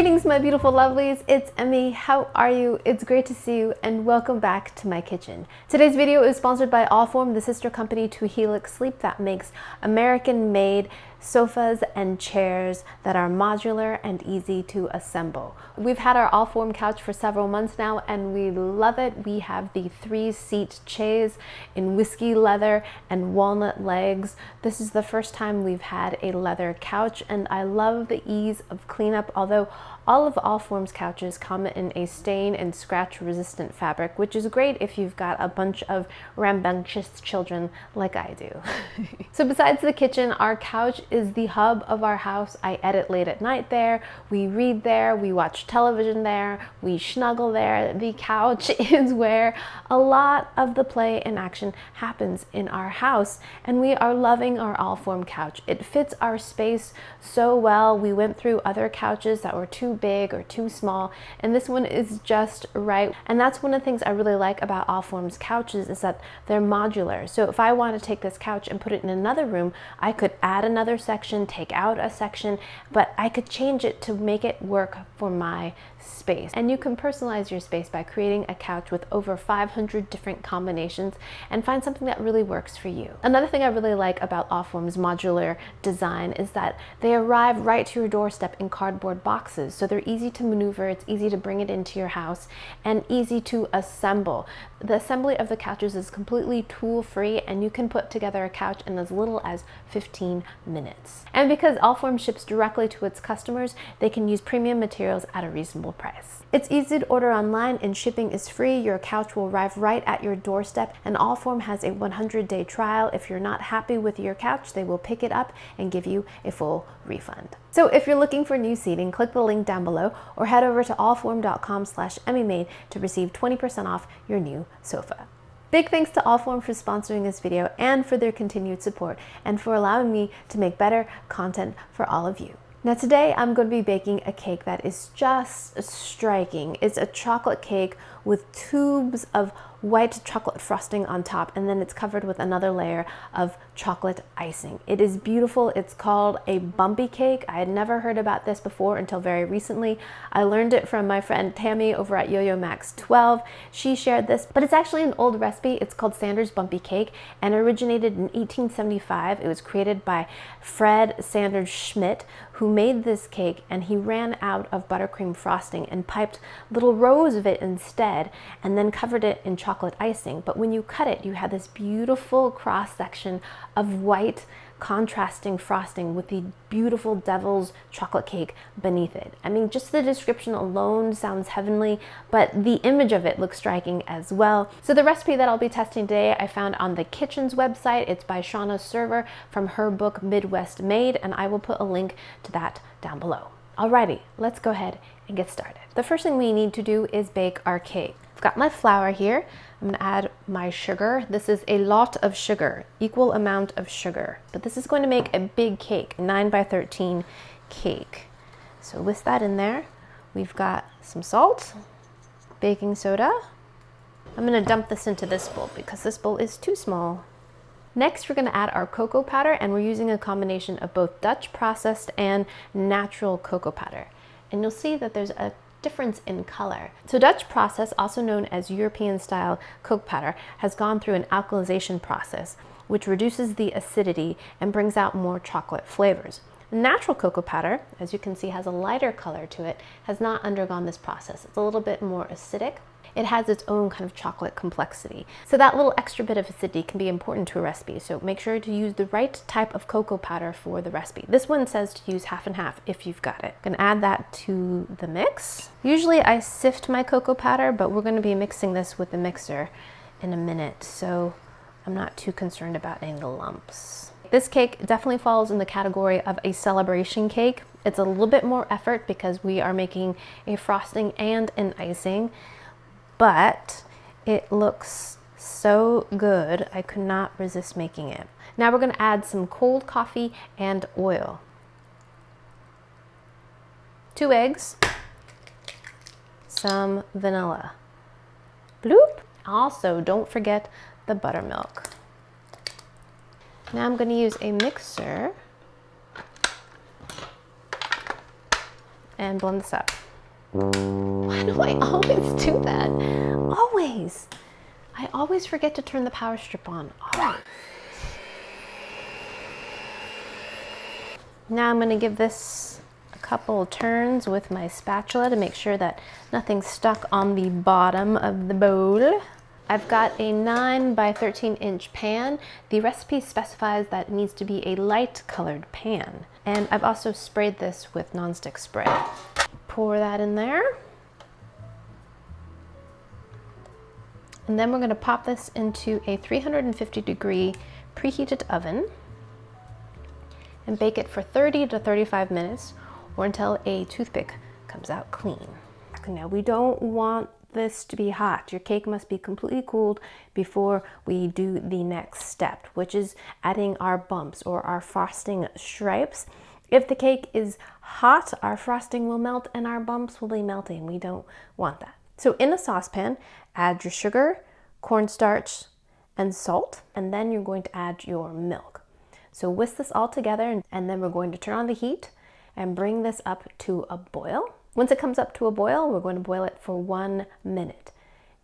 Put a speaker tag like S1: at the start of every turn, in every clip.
S1: Greetings, my beautiful lovelies. It's Emmy. How are you? It's great to see you and welcome back to my kitchen. Today's video is sponsored by Allform, the sister company to Helix Sleep that makes American-made sofas and chairs that are modular and easy to assemble. We've had our Allform couch for several months now and we love it. We have the 3-seat chaise in whiskey leather and walnut legs. This is the first time we've had a leather couch and I love the ease of cleanup, although all of Allform's couches come in a stain and scratch resistant fabric, which is great if you've got a bunch of rambunctious children like I do. So besides the kitchen, our couch is the hub of our house. I edit late at night there, we read there, we watch television there, we snuggle there. The couch is where a lot of the play and action happens in our house, and we are loving our Allform couch. It fits our space so well. We went through other couches that were too big or too small, and this one is just right. And that's one of the things I really like about Allform's couches is that they're modular. So if I want to take this couch and put it in another room, I could add another section, take out a section, but I could change it to make it work for my space. And you can personalize your space by creating a couch with over 500 different combinations and find something that really works for you. Another thing I really like about Allform's modular design is that they arrive right to your doorstep in cardboard boxes. So they're easy to maneuver, it's easy to bring it into your house, and easy to assemble. The assembly of the couches is completely tool-free and you can put together a couch in as little as 15 minutes. And because Allform ships directly to its customers, they can use premium materials at a reasonable price. It's easy to order online and shipping is free. Your couch will arrive right at your doorstep, and Allform has a 100-day trial. If you're not happy with your couch, they will pick it up and give you a full refund. So if you're looking for new seating, click the link down below or head over to allform.com/emmymade to receive 20% off your new sofa. Big thanks to Allform for sponsoring this video and for their continued support and for allowing me to make better content for all of you. Now today I'm going to be baking a cake that is just striking. It's a chocolate cake with tubes of white chocolate frosting on top, and then it's covered with another layer of chocolate icing. It is beautiful. It's called a Bumpy Cake. I had never heard about this before until very recently. I learned it from my friend Tammy over at Yo-Yo Max 12. She shared this, but it's actually an old recipe. It's called Sanders Bumpy Cake and originated in 1875. It was created by Fred Sanders Schmidt, who made this cake, and he ran out of buttercream frosting and piped little rows of it instead and then covered it in chocolate icing. But when you cut it, you had this beautiful cross section of white contrasting frosting with the beautiful devil's chocolate cake beneath it. I mean, just the description alone sounds heavenly, but the image of it looks striking as well. So the recipe that I'll be testing today I found on the Kitchen's website. It's by Shauna Server from her book Midwest Made, and I will put a link to that down below. Alrighty, let's go ahead and get started. The first thing we need to do is bake our cake. I've got my flour here. I'm going to add my sugar. This is a lot of sugar, equal amount of sugar, but this is going to make a big cake, 9 by 13 cake. So with that in there, we've got some salt, baking soda. I'm going to dump this into this bowl because this bowl is too small. Next, we're going to add our cocoa powder, and we're using a combination of both Dutch processed and natural cocoa powder. And you'll see that there's a difference in color. So Dutch process, also known as European style cocoa powder, has gone through an alkalization process, which reduces the acidity and brings out more chocolate flavors. Natural cocoa powder, as you can see, has a lighter color to it, has not undergone this process. It's a little bit more acidic. It has its own kind of chocolate complexity. So that little extra bit of acidity can be important to a recipe. So make sure to use the right type of cocoa powder for the recipe. This one says to use half and half if you've got it. I'm gonna add that to the mix. Usually I sift my cocoa powder, but we're gonna be mixing this with the mixer in a minute. So I'm not too concerned about any lumps. This cake definitely falls in the category of a celebration cake. It's a little bit more effort because we are making a frosting and an icing, but it looks so good, I could not resist making it. Now we're going to add some cold coffee and oil. 2 eggs, some vanilla. Bloop! Also, don't forget the buttermilk. Now I'm going to use a mixer and blend this up. Why do I always do that? Always. I always forget to turn the power strip on. Always. Now I'm going to give this a couple turns with my spatula to make sure that nothing's stuck on the bottom of the bowl. I've got a 9 by 13 inch pan. The recipe specifies that it needs to be a light colored pan. And I've also sprayed this with nonstick spray. Pour that in there. And then we're going to pop this into a 350-degree preheated oven and bake it for 30 to 35 minutes or until a toothpick comes out clean. Now we don't want this to be hot. Your cake must be completely cooled before we do the next step, which is adding our bumps or our frosting stripes. If the cake is hot, our frosting will melt and our bumps will be melting. We don't want that. So in a saucepan, add your sugar, cornstarch, and salt, and then you're going to add your milk. So whisk this all together, and then we're going to turn on the heat and bring this up to a boil. Once it comes up to a boil, we're going to boil it for 1 minute.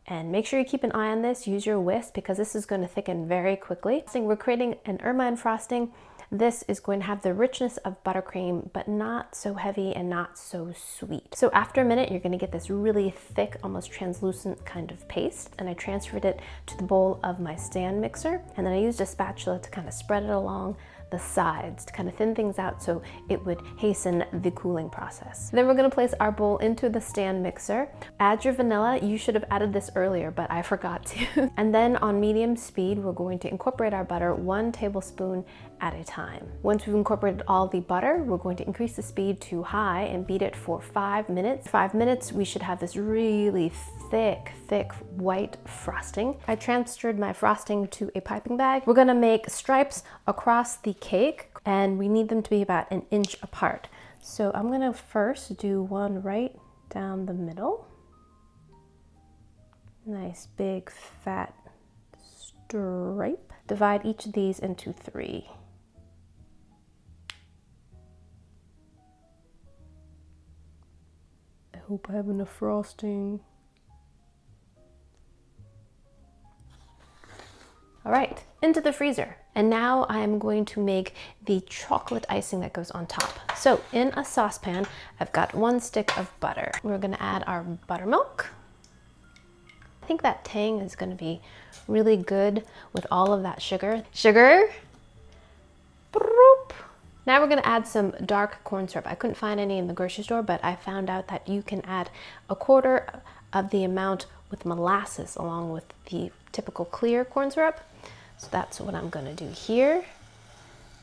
S1: And make sure you keep an eye on this, use your whisk, because this is going to thicken very quickly. So we're creating an ermine frosting. This is going to have the richness of buttercream, but not so heavy and not so sweet. So after a minute, you're going to get this really thick, almost translucent kind of paste. And I transferred it to the bowl of my stand mixer. And then I used a spatula to kind of spread it along the sides to kind of thin things out so it would hasten the cooling process. Then we're going to place our bowl into the stand mixer. Add your vanilla. You should have added this earlier, but I forgot to. And then on medium speed, we're going to incorporate our butter 1 tablespoon at a time. Once we've incorporated all the butter, we're going to increase the speed to high and beat it for 5 minutes. 5 minutes, we should have this really thick white frosting. I transferred my frosting to a piping bag. We're gonna make stripes across the cake, and we need them to be about 1 inch apart. So I'm gonna first do one right down the middle. Nice big fat stripe. Divide each of these into 3. I hope I have enough frosting. All right, into the freezer. And now I am going to make the chocolate icing that goes on top. So in a saucepan, I've got 1 stick of butter. We're gonna add our buttermilk. I think that tang is gonna be really good with all of that sugar. Sugar. Boop. Now we're gonna add some dark corn syrup. I couldn't find any in the grocery store, but I found out that you can add 1/4 of the amount with molasses along with the typical clear corn syrup. So that's what I'm gonna do here.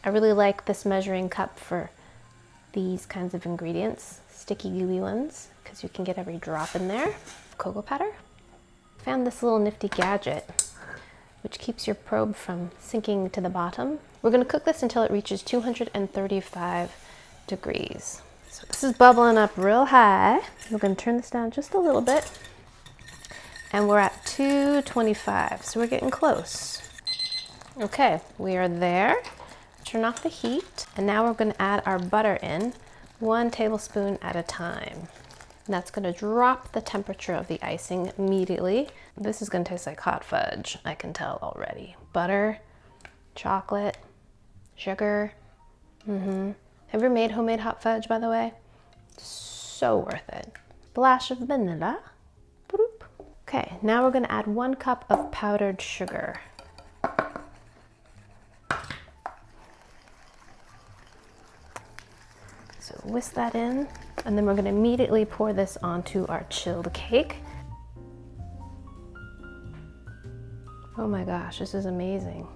S1: I really like this measuring cup for these kinds of ingredients, sticky gooey ones, because you can get every drop in there. Cocoa powder. Found this little nifty gadget which keeps your probe from sinking to the bottom. We're gonna cook this until it reaches 235 degrees. So this is bubbling up real high. We're gonna turn this down just a little bit. And we're at 225, so we're getting close. Okay, we are there. Turn off the heat. And now we're gonna add our butter in, 1 tablespoon at a time. And that's gonna drop the temperature of the icing immediately. This is gonna taste like hot fudge, I can tell already. Butter, chocolate, sugar. Have you ever made homemade hot fudge, by the way? So worth it. Splash of vanilla. Boop. Okay, now we're gonna add 1 cup of powdered sugar. So whisk that in, and then we're gonna immediately pour this onto our chilled cake. Oh my gosh, this is amazing.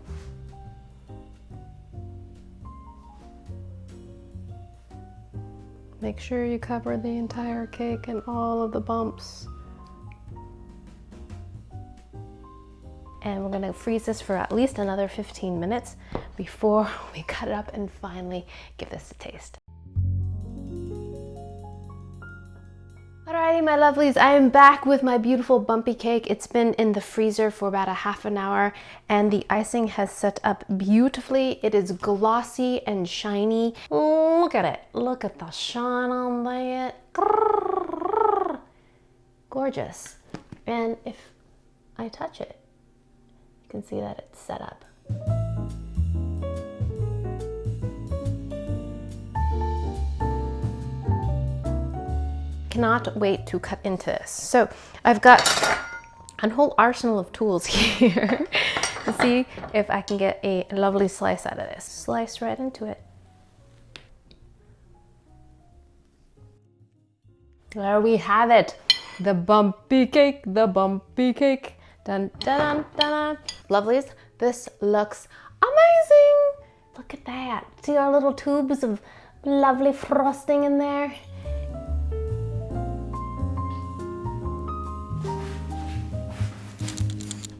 S1: Make sure you cover the entire cake and all of the bumps. And we're gonna freeze this for at least another 15 minutes before we cut it up and finally give this a taste. All right, Alrighty, my lovelies, I am back with my beautiful bumpy cake. It's been in the freezer for about a half an hour and the icing has set up beautifully. It is glossy and shiny. Look at it. Look at the shine on that. Gorgeous. And if I touch it, you can see that it's set up. Cannot wait to cut into this. So I've got a whole arsenal of tools here to see if I can get a lovely slice out of this. Slice right into it. There we have it. The bumpy cake, the bumpy cake. Dun, dun, dun, dun. Lovelies, this looks amazing. Look at that. See our little tubes of lovely frosting in there?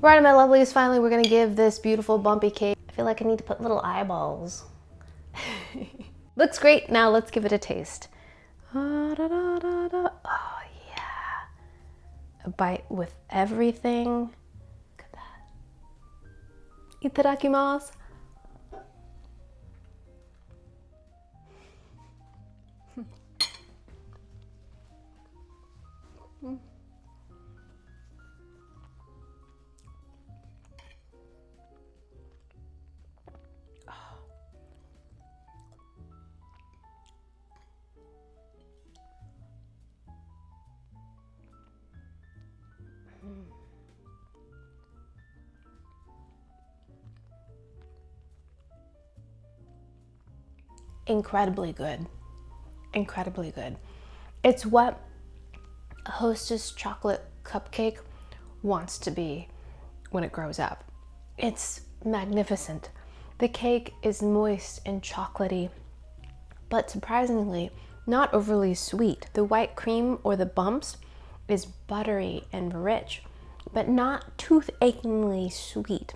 S1: Right, my lovelies, finally we're gonna give this beautiful bumpy cake. I feel like I need to put little eyeballs. Looks great, now let's give it a taste. Oh yeah. A bite with everything. Look at that. Itadakimasu. Incredibly good. Incredibly good. It's what a Hostess chocolate cupcake wants to be when it grows up. It's magnificent. The cake is moist and chocolatey, but surprisingly not overly sweet. The white cream or the bumps is buttery and rich, but not tooth-achingly sweet.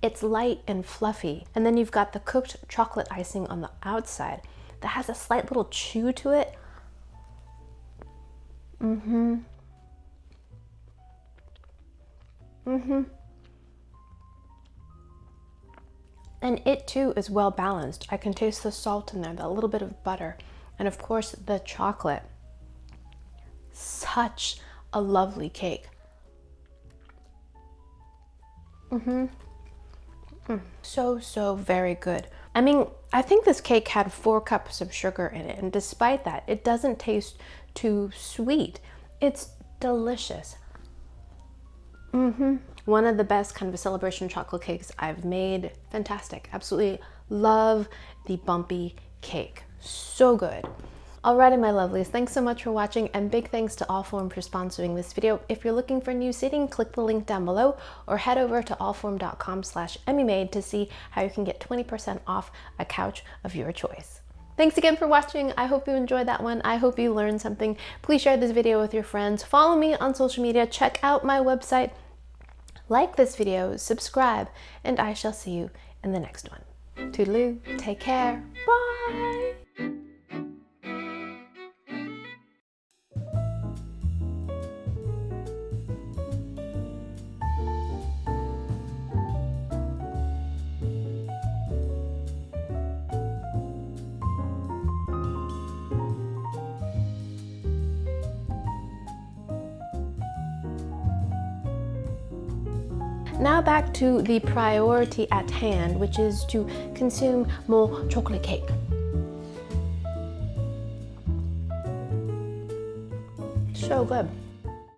S1: It's light and fluffy. And then you've got the cooked chocolate icing on the outside that has a slight little chew to it. And it too is well balanced. I can taste the salt in there, that little bit of butter, and of course the chocolate. Such a lovely cake. So very good. I mean, I think this cake had 4 cups of sugar in it, and despite that, it doesn't taste too sweet. It's delicious. One of the best kind of celebration chocolate cakes I've made. Fantastic. Absolutely love the bumpy cake. So good. Alrighty, my lovelies, thanks so much for watching, and big thanks to Allform for sponsoring this video. If you're looking for new seating, click the link down below or head over to allform.com/emmymade to see how you can get 20% off a couch of your choice. Thanks again for watching. I hope you enjoyed that one. I hope you learned something. Please share this video with your friends. Follow me on social media. Check out my website. Like this video, subscribe, and I shall see you in the next one. Toodaloo, take care, bye! Now back to the priority at hand, which is to consume more chocolate cake. So good.